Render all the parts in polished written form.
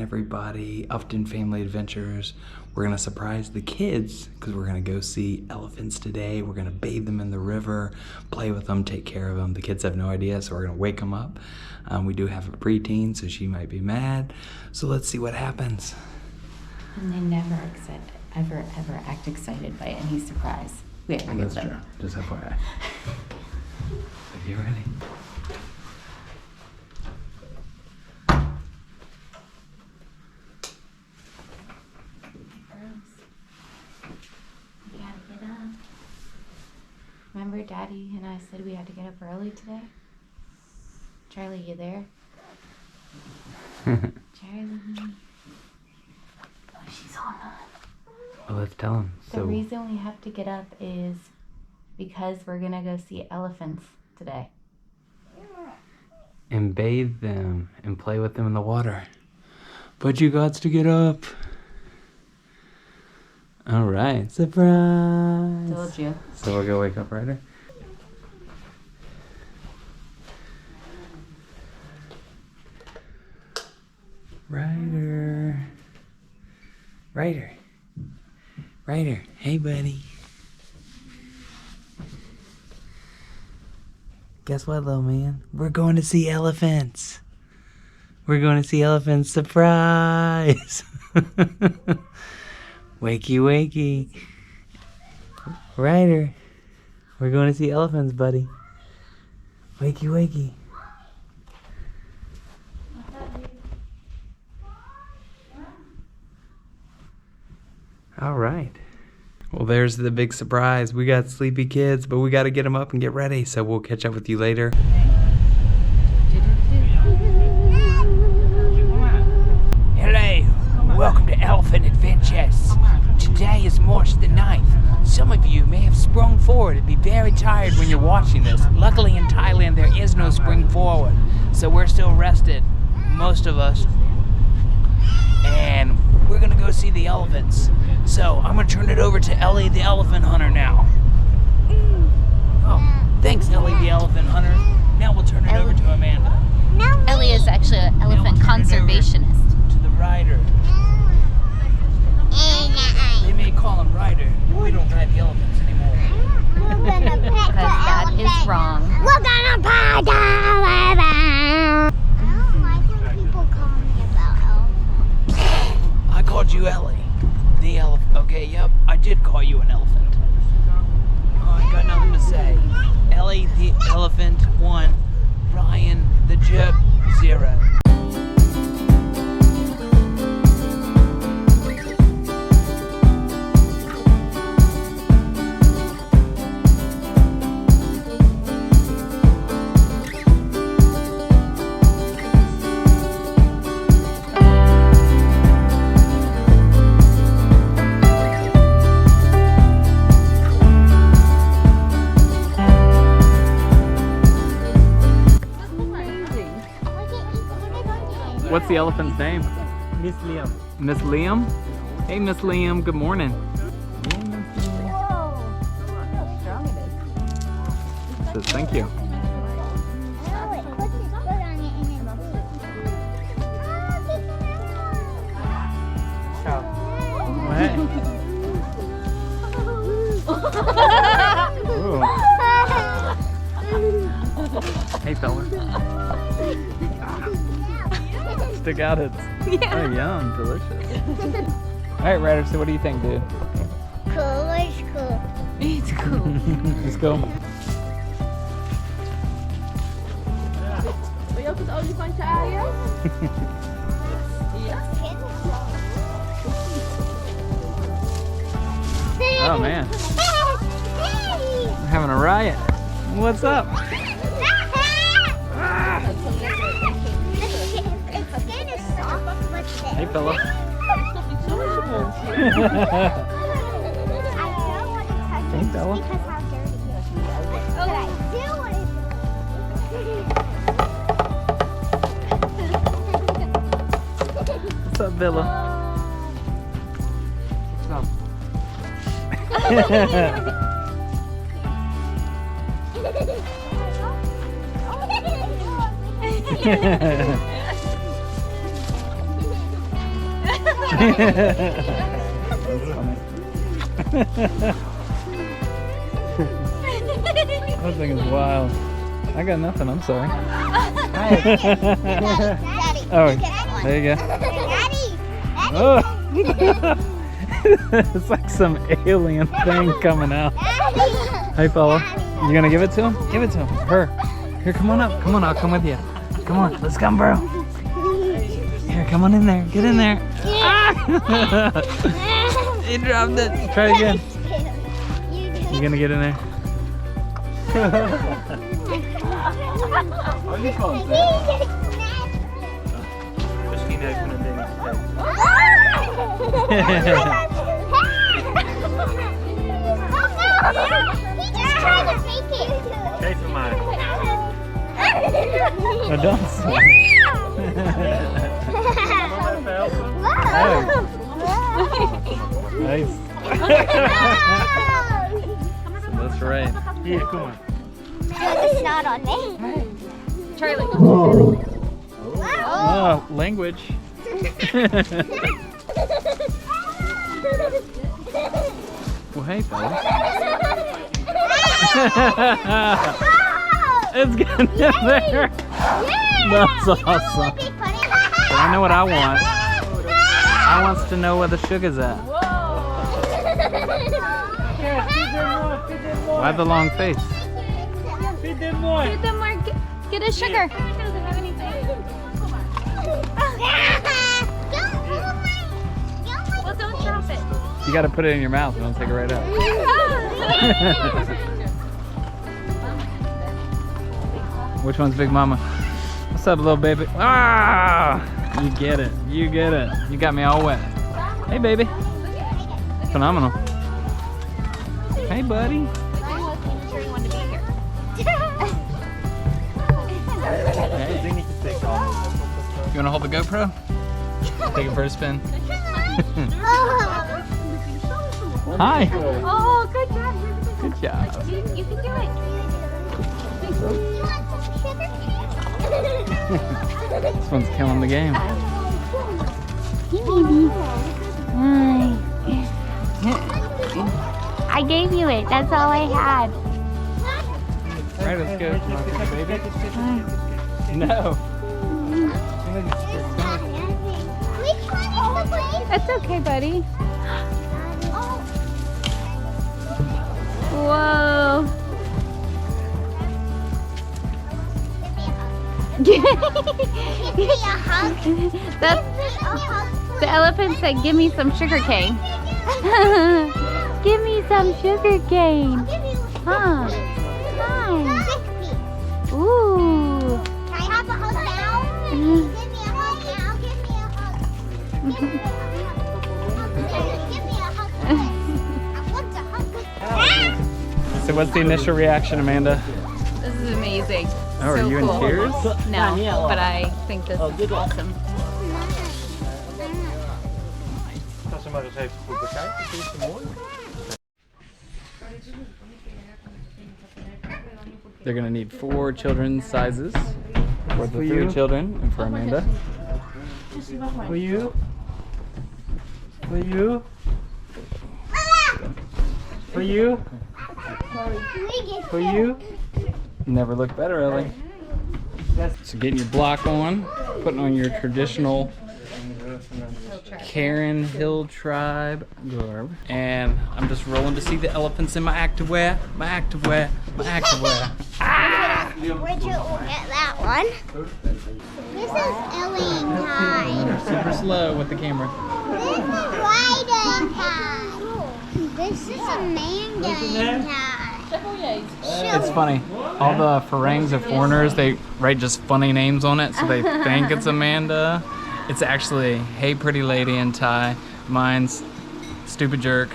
everybody. Upton Family Adventures. We're gonna surprise the kids because we're gonna go see elephants today. We're gonna bathe them in the river, play with them, take care of them. The kids have no idea, so we're gonna wake them up. We do have a preteen, so she might be mad. So let's see what happens. And they never ever act excited by any surprise. We ever give them. True. Just FYI. Are you ready? We gotta get up. Remember Daddy and I said we had to get up early today? Charlie, you there? Charlie. Oh, she's on. Well, let's tell them. The reason we have to get up is because we're gonna go see elephants today. And bathe them and play with them in the water. But you got to get up. All right, surprise. Told you. So we'll go wake up Ryder. Ryder. Ryder. Ryder. Hey, buddy. Guess what, little man? We're going to see elephants. We're going to see elephants. Surprise! Wakey, wakey. Ryder. We're going to see elephants, buddy. Wakey, wakey. All right. Well, there's the big surprise. We got sleepy kids, but we got to get them up and get ready. So we'll catch up with you later. Hello. Welcome to Elephant Adventures. Today is March the 9th. Some of you may have sprung forward and be very tired when you're watching this. Luckily in Thailand there is no spring forward, so we're still rested, most of us. And we're gonna go see the elephants. So I'm gonna turn it over to Ellie the elephant hunter now. Oh, thanks Ellie the elephant hunter. Now we'll turn it over to Amanda. Ellie is actually an elephant conservationist. To the rider. They may call him Ryder. We don't ride the elephants anymore. Because that is wrong. We're gonna pet the elephant. I don't like when people call me about elephants. I called you Ellie. The elephant. Okay, yep. I did call you an elephant. Oh, I got nothing to say. Ellie the elephant 1. Ryan the jerk 0. What's the elephant's name? Miss Liam. Miss Liam? Hey, Miss Liam. Good morning. Whoa. Look how strong it is. Says thank you. Oh, it puts its foot on it and it Hey, fella. Stick out its. Yeah. Oh, yum. Delicious. All right, Ryder, so what do you think, dude? Cool, it's cool. It's cool. Let's go. Wil je ook het olifantje aaien? Oh, man. We're having a riot. What's up? Hey, fella. Hey, fella. What's up, Villa? That thing is wild. I got nothing, I'm sorry. Daddy. Oh, Look at that one. there you go. Daddy. Oh. It's like some alien thing coming out. Daddy. Hey fella, you gonna give it to him? Give it to him. Her. Here, come on up. Come on, I'll come with you. Come on, let's come, bro. Here, come on in there. Get in there. Ah! He dropped it. Try it again. You gonna get in there? Oh, don't. Nice. That's right. Here, come on. It's not on me. Charlie. Oh, language. Well, hey, fella. It's getting in there. That's awesome. But I know what I want. I wants to know where the sugar's at. Why the long face? Feed them more. Get a sugar. Well, don't drop it. You gotta put it in your mouth and I'll take it right out. Which one's Big Mama? What's up, little baby? Ah! You get it. You get it. You got me all wet. Hey, baby. Phenomenal. Hey, buddy. Hey. You wanna hold the GoPro? Take it for a spin. Hi. Oh, good job. Good job. You can do it. This one's killing the game. I gave you it. That's all I had. Right, let's go. Come on, baby. No. That's okay, buddy. Whoa. Give me a hug. That's the elephant said, "Give me some sugar cane." Give me some sugar cane. Huh? Hi. Ooh. Can I have a hug now? Give me a hug now. Give me a hug. Give me a hug. I want to hug. So what's the initial reaction, Amanda? This is amazing. Oh, are you in tears? No, but I think this is awesome. They're gonna need 4 children's sizes for the 3 children and for Amanda. For you? For you? For you? For you? Never looked better, Ellie. So getting your block on, putting on your traditional Karen Hill Tribe garb, and I'm just rolling to see the elephants in my activewear, my activewear, my activewear. Richard will get that one. This is Ellie and Ty. Super slow with the camera. This is Ryder and Ty. This is Amanda and Ty. It's funny. All the Farangs are foreigners. They write just funny names on it, so they think it's Amanda. It's actually Hey Pretty Lady and Ty. Mine's Stupid Jerk.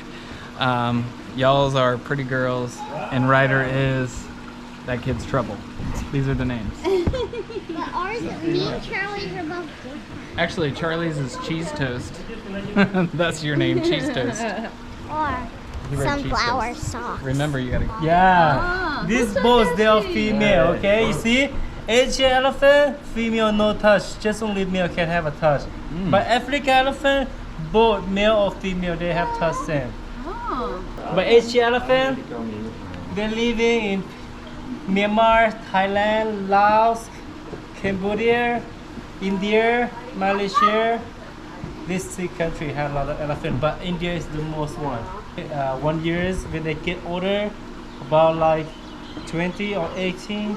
Y'all's are Pretty Girls, and Ryder is that kid's Trouble. These are the names. But ours, me and Charlie's are both good. Actually, Charlie's is Cheese Toast. That's your name, Cheese Toast. Or You write Cheese sunflower Toast. socks. Remember, you gotta. Yeah. These both, they are female, okay? You see? Asian elephant, female no touch. Just only male can have a touch. But African elephant, both male or female, they have tusks. Oh. But Asian elephant, they're living in Myanmar, Thailand, Laos, Cambodia, India, Malaysia. These 3 countries have a lot of elephant, but India is the most one. 1 year when they get older, about like 20 or 18,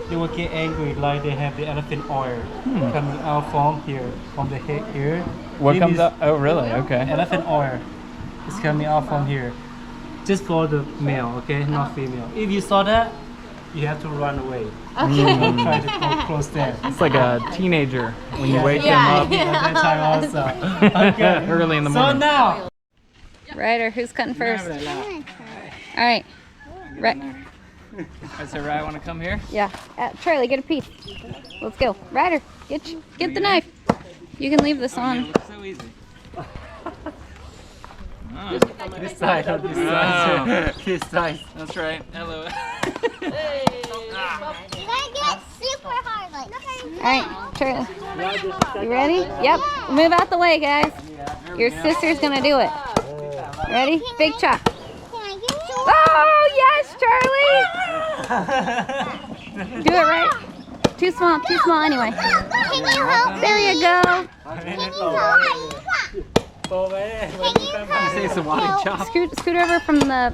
they will get angry, like they have the elephant oil coming out from here, from the head here. What It comes is up? Oh, really? Okay. Elephant oil is coming out from here, just for the male, okay, not female. If you saw that, you have to run away. Don't try to go close there. It's like a teenager when you wake Yeah. them up At that time also. Okay. early in the So morning. now, Ryder, who's cutting first? All right. I said, right, want to come here? Yeah. Charlie, get a piece. Let's go. Ryder, get the knife. You can leave this on. Looks so easy. this side or this Oh. side. This side. That's right. Hello. You gotta get super hard, like. All right, Charlie. You ready? Yep. Move out the way, guys. Your sister's gonna do it. Ready? Big chop. Can I get you? Oh yes, Charlie. Do it right. Too small anyway. Can you help me? There you go. Can you help me? Say some water chop. Scoot over from the.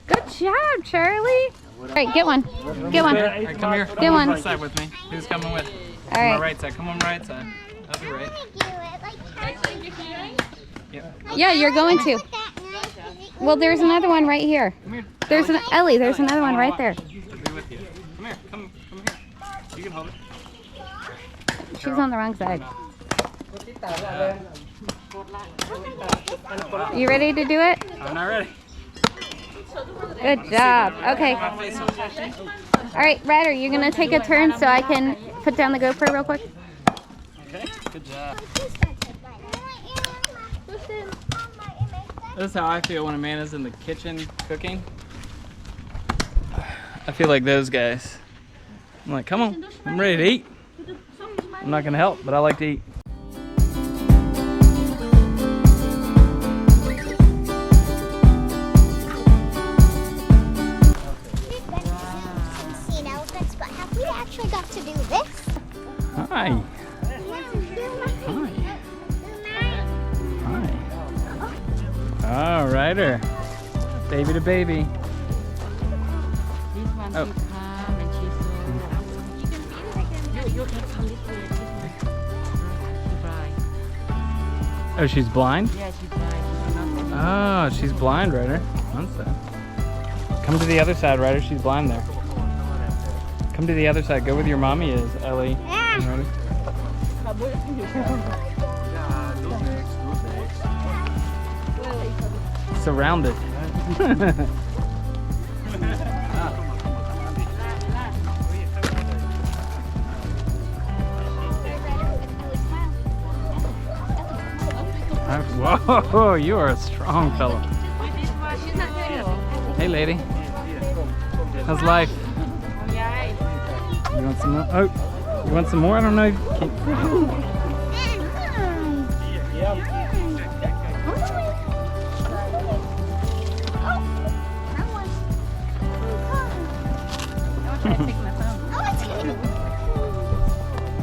Good job, Charlie. All right, get one. Get one. All right, come here. Get one. This side with me. Who's coming with? All On my right. right side. Come on my right side. I'll be right. Yeah, you're going to. Well, there's another one right here. Come here. There's an Ellie. There's another one right there. I'll be with you. Come here. Come here. You can hold it. She's on the wrong side. You ready to do it? I'm not ready. Good job. Okay. All right, Ryder, you're gonna take a turn so I can put down the GoPro real quick. Okay. Good job. This is how I feel when a man is in the kitchen cooking. I feel like those guys. I'm like, come on, I'm ready to eat. I'm not gonna help, but I like to eat. Seen elephants, but have we actually got to do this? Hi. Hi. Oh, Ryder. Baby to baby. Oh. Oh, she's blind? Yeah, she's blind. Oh, she's blind, Ryder. One sec. Come to the other side, Ryder. She's blind there. Come to the other side. Go where your mommy is, Ellie. You ready? Surrounded. Whoa, you are a strong fella. Hey, lady. How's life? You want some more? Oh, you want some more? I don't know.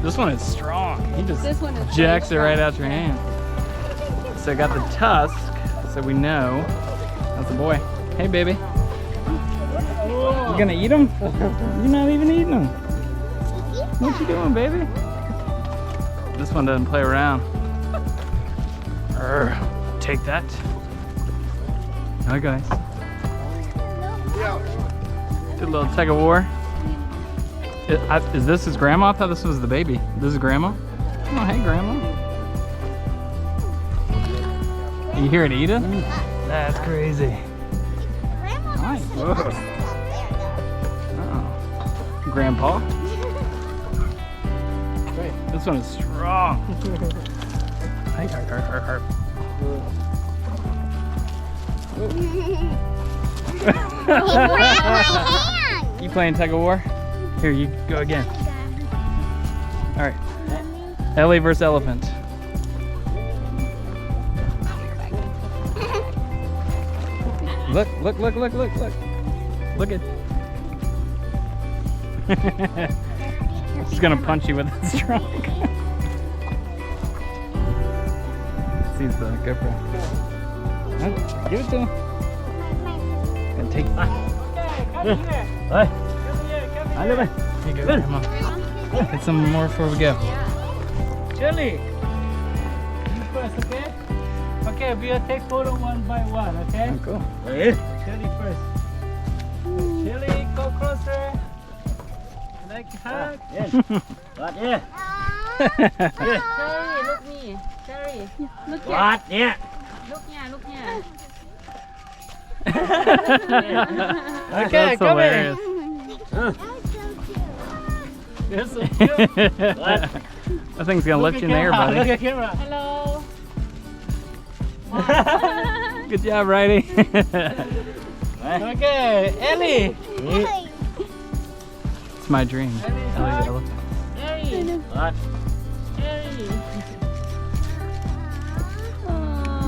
This one is strong. He just jacks it right out your hand. So I got the tusk, so we know that's a boy. Hey, baby. You gonna eat them? You're not even eating them. What you doing, baby? This one doesn't play around. Take that. Hi, guys. Did a little tug of war. Is this his grandma? I thought this was the baby. This is grandma? Oh, hey, grandma. You here to eat it? That's crazy. Nice. Whoa. Oh. Grandpa? This one is strong. Hey, You playing tug of war? Here, you go again. All right. Ellie versus elephant. Look, look, look, look, look, look. Look at. She's gonna punch you with its trunk. Sees the GoPro. Huh? Give it to him. And take. Okay, come here. Hey. Come here, come Here here. you go, Grandma. Get some more before we go. Chili. You first, okay? Okay, we'll take photo one by one, okay? Oh, cool. Chili first. Chili, go closer. Like hug. Cherry, look me. Cherry, look here. What? Yeah. Look here, look here. Okay, That's come hilarious. here. You're so cute. That thing's gonna lift you in the air, Look buddy. at camera. Hello. Good job, Righty. Okay, Ellie. It's my dream. Ellie's elephant. What?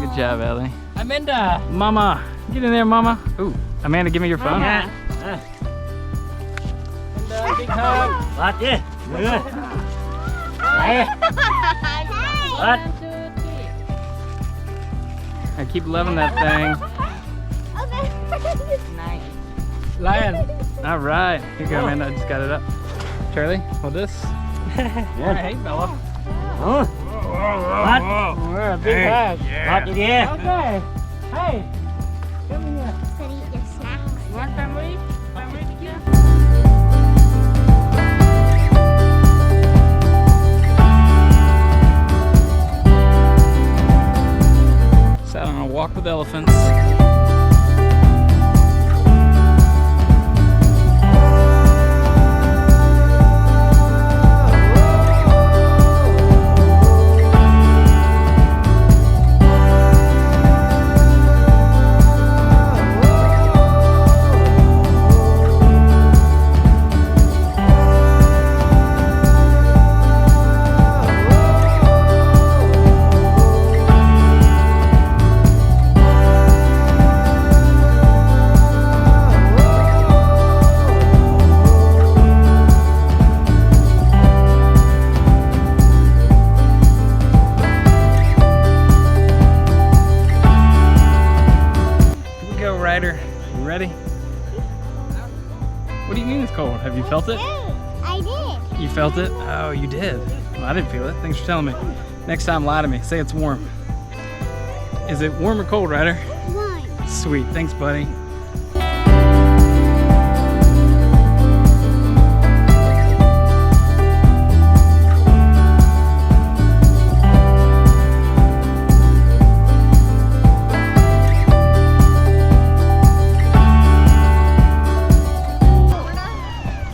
Good job, Ellie. Amanda. Mama, get in there, Mama. Ooh, Amanda, give me your phone. And big hug. What? Yeah. What? I keep loving that thing. Lion. All right, here you go, Amanda. I just got it up. Charlie, hold this. Hey, Bella. What? Big hug. What? Yeah. Okay. Hey. Come here. Gonna eat your snacks. You want family? Family together? Sat on a walk with elephants. Ryder, you ready? What do you mean it's cold? Have you felt it? I did. You felt it? Oh, you did. Well, I didn't feel it. Thanks for telling me. Next time, lie to me. Say it's warm. Is it warm or cold, Ryder? One. Sweet. Thanks, buddy.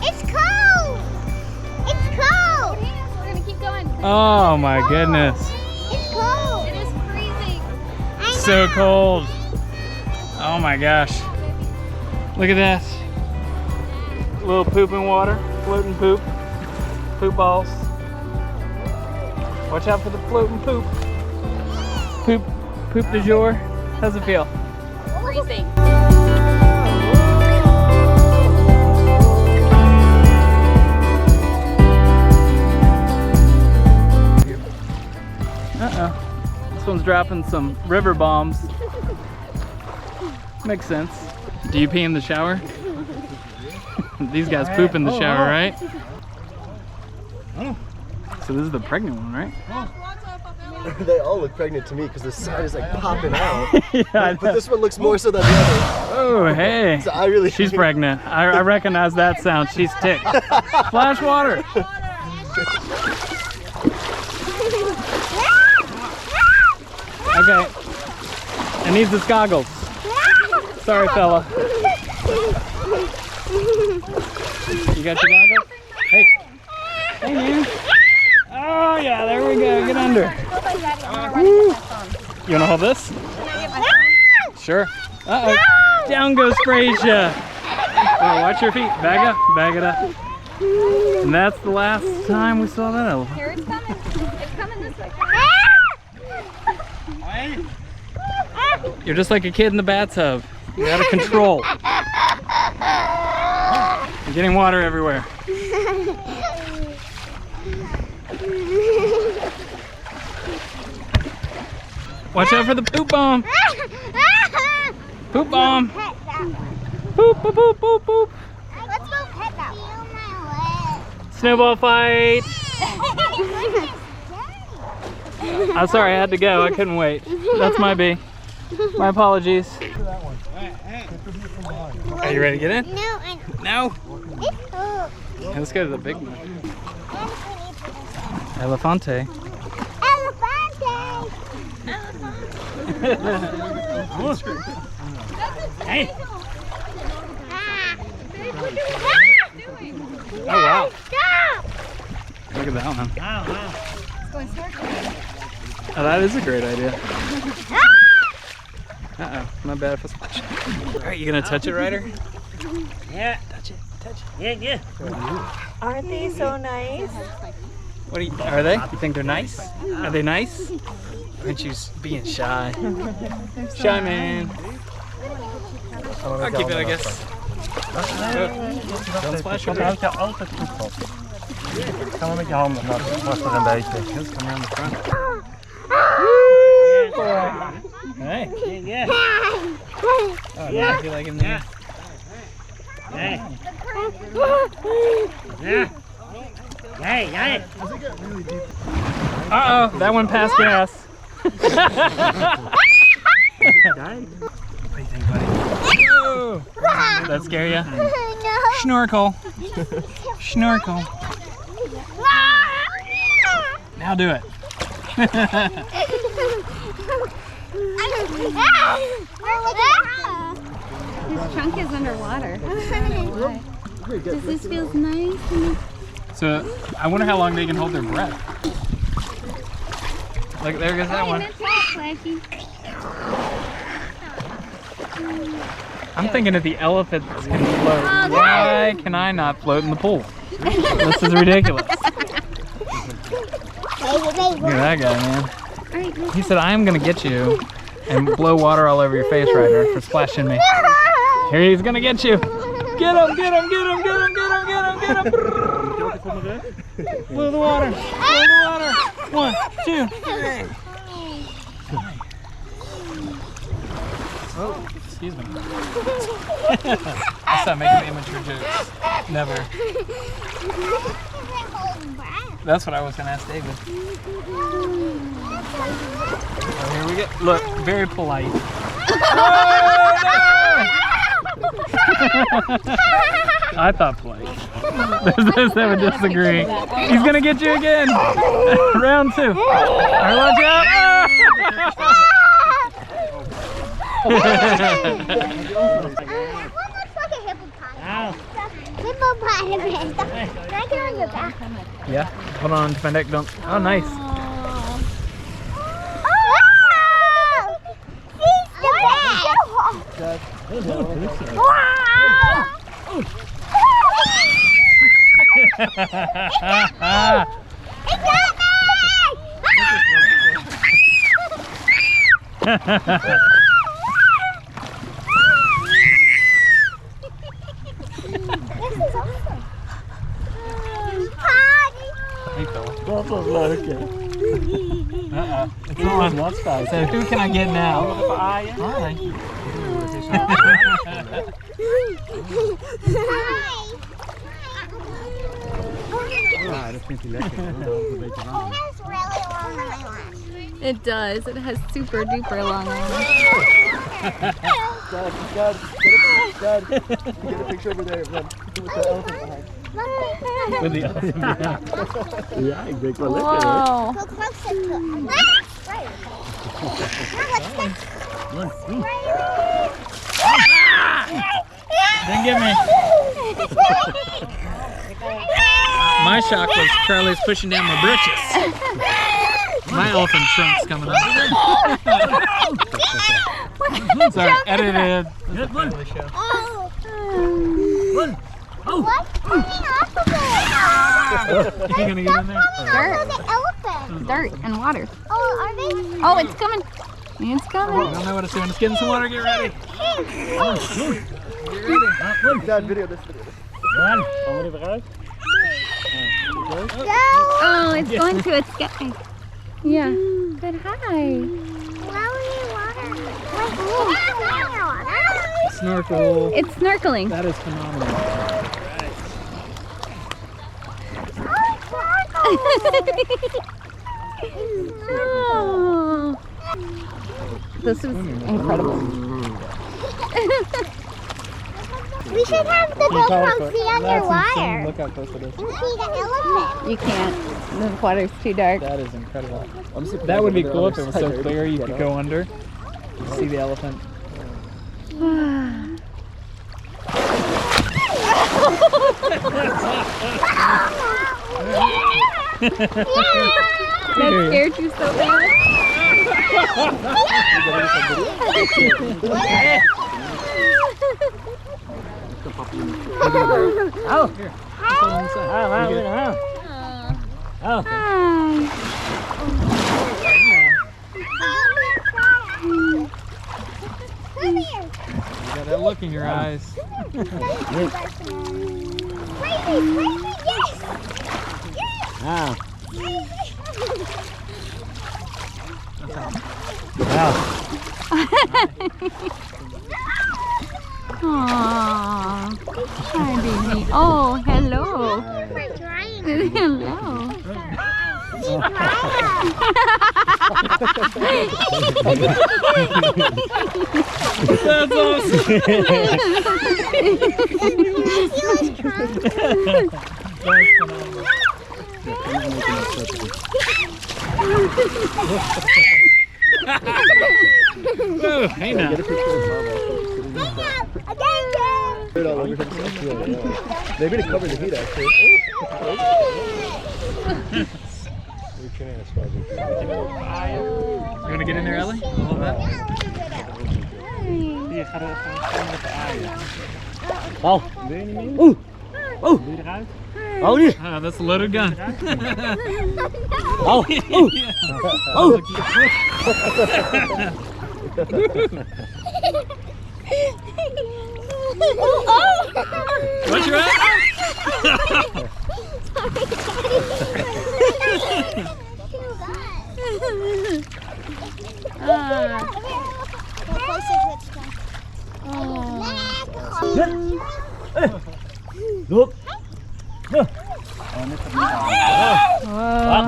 It's cold. It's cold. We're gonna keep going. Oh my goodness. It's cold. It is freezing. I So know. cold. Oh my gosh. Look at that. Little pooping water, floating poop. Poop balls. Watch out for the floating poop. Poop du jour. How's it feel? Freezing. Uh-oh. This one's dropping some river bombs. Makes sense. Do you pee in the shower? These guys poop in the shower, right? So this is the pregnant one, right? They all look pregnant to me because the side is like popping out. Yeah, I But know. this one looks more so than the other. Oh, hey. So I really She's pregnant. I recognize that sound. She's ticked. Splash water. Okay. It needs its goggles. Sorry, fella. You got your goggles? Hey. Hey, man. Oh, yeah, there we go. Get under. Woo. You want to hold this? Sure. Uh-oh. Down goes Frasier. Oh, watch your feet. Back up. Back it up. And that's the last time we saw that elephant. Here it's coming. It's coming this way. You're just like a kid in the bathtub. You're out of control. You're getting water everywhere. Watch out for the poop bomb. Poop bomb. Poop, poop, poop, poop, poop. Let's go pet that one. Snowball fight. I'm sorry, I had to go. I couldn't wait. That's my B. My apologies. Are you ready to get in? No. No? Let's go to the big one. Elefante. Hey! Oh wow! Look at that one. Oh, that is a great idea. Uh-oh, my bad if I splash. Alright, you gonna touch it, Ryder? Yeah. Touch it, touch it. Yeah, yeah. Aren't they so nice? What are they? You think they're nice? Are they nice? Aren't you being shy? Shy man. I'll keep it, I guess. Don't splash your Kan kan altijd goed op. Ga maar met je handen, maar vast er een beetje. Just come around the front. Hey. Yeah. Oh, yeah. I feel like in there. Hey. Yeah. Hey, hey. Uh-oh, that one passed gas. What do you think, buddy? Whoa. That scare you? Snorkel. Snorkel. Now do it. His trunk is underwater. Does this feel nice? So, I wonder how long they can hold their breath. Look, there goes that one. I'm thinking if the elephants can float, why can I not float in the pool? This is ridiculous. Look at that guy, man. He said, I am going to get you and blow water all over your face, Ryder, for splashing me. Here he's going to get you. Get him, get him, get him, get him, get him, get him, get him. Blow the water, blow the water. 1, 2, 3. Oh, excuse me. I'll stop making immature jokes. Never. That's what I was going to ask David. Oh, here we go. Look, very polite. I thought polite. There's those that would disagree. He's going to get you again. Round 2. All right, watch out. It looks like a hippopotamus. Hippopotamus. Can I get on your back? Yeah, hold on to my neck. Don't. Oh, nice. He's the best. Dat was leuk, hè? It's on. So who can I get now? Hi. Dat vindt hij lekker. Dat is een beetje warm. It does. It has super duper long arms. Dad, get a picture over there with the elephant behind. With the elephant. Ja, ik denk wel lekker, hoor. Whoa. Go closer to it. Didn't get me. My shock was Charlie's pushing down my britches. My elephant trunk's coming up. Sorry, edited. Good one. What's coming off of it? You gonna get in there? Dirt. The elephant. Dirt and water. Oh, are they? Oh, it's coming. It's I coming. don't know what it's doing. It's getting some water. Get ready. Get ready. Dad, video this video. Oh, it's going to its guy. Yeah. But hi. Snorkel. It's snorkeling. That is phenomenal. Oh. This is incredible. We should have the GoPro see underwater. Look how close it is. And see the elephant. You can't. The water's too dark. That is incredible. That would be cool if it was so clear you could go under. You see the elephant. That scared you so bad. Oh, here. Oh. Hi. Come here. You got that look in your eyes. Yes. Ah. Aww. Hi, baby. Oh, hello. We're trying. Hello. That's awesome. Whoa, hey now. Maybe to cover the heat, actually. You want to get in there, Ellie? A little bit? Oh. Oeh. Oeh. Oh, die. Ah, that's a loaded gun. Oh. Oeh. Oh. Watch your eye. Look.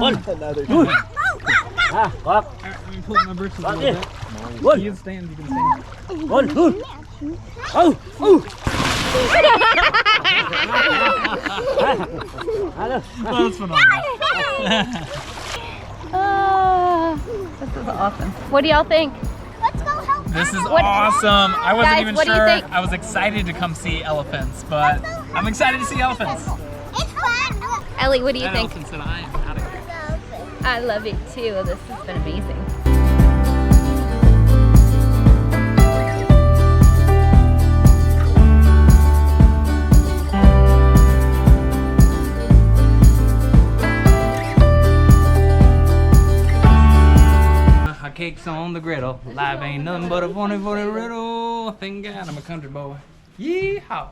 One. Good. Let me pull my britches a little bit. One. You can stand, you can stand. One. Good. Oh. Oh. That's phenomenal. This is awesome. What do y'all think? Let's go help. This is What- awesome. I wasn't Guys, even what do you sure. think? I was excited to come see elephants, but I'm excited to see elephants. It's fun. Ellie, what do you That think? elephant said I am out of here. I love it too. This has been amazing. Hot cakes on the griddle. Life ain't nothing but a funny riddle. Thank God I'm a country boy. Yeehaw.